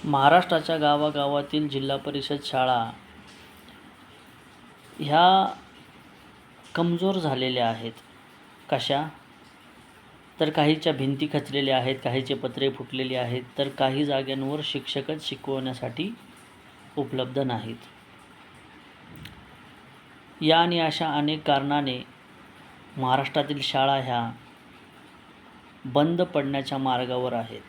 महाराष्ट्राच्या गावागावातील जिल्हा परिषद शाळा ह्या कमजोर झालेल्या आहेत. कशा? तर काहीच्या भिंती खचलेल्या आहेत, काहीचे पत्रे फुटलेली आहेत, तर काही जागांवर शिक्षकच शिकवण्यासाठी उपलब्ध नाहीत. या आणि अशा अनेक कारणाने महाराष्ट्रातील शाळा ह्या बंद पडण्याच्या मार्गावर आहेत.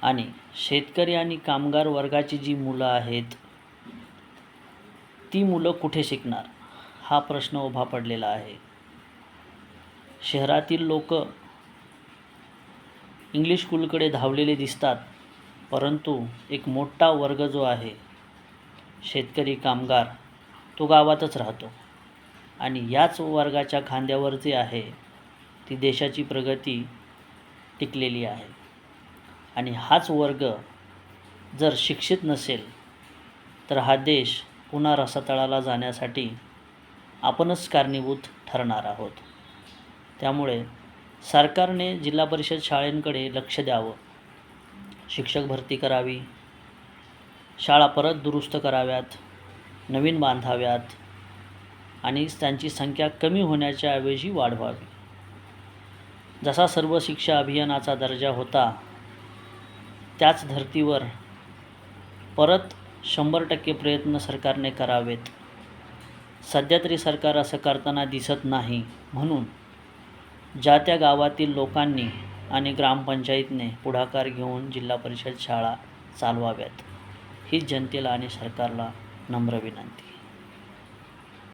आणि शेतकरी आणि कामगार वर्गाची जी मुलं आहेत, ती मुलं कुठे शिकणार हा प्रश्न उभा पडलेला आहे. शहरातील लोक इंग्लिश स्कूलकडे धावलेले दिसतात, परंतु एक मोठा वर्ग जो आहे शेतकरी कामगार, तो गावातच राहतो. आणि याच वर्गाच्या खांद्यावरती आहे ती देशाची प्रगती टिकलेली आहे. आणि हाच वर्ग जर शिक्षित नसेल तर हा देश पुन्हा रसातळाला जाण्यासाठी आपणच कारणीभूत ठरणार आहोत. त्यामुळे सरकारने जिल्हा परिषद शाळांकडे लक्ष द्यावं, शिक्षक भरती करावी, शाळा परत दुरुस्त कराव्यात, नवीन बांधाव्यात आणि त्यांची संख्या कमी होण्याच्या ऐवजी वाढवावी. जसा सर्व शिक्षा अभियानाचा दर्जा होता, त्याच धर्तीवर परत 100% प्रयत्न सरकारने करावेत. सध्या तरी सरकार असं करताना दिसत नाही. म्हणून ज्या त्या गावातील लोकांनी आणि ग्रामपंचायतीने पुढाकार घेऊन जिल्हा परिषद शाळा चालवाव्यात, ही जनतेला आणि सरकारला नम्र विनंती.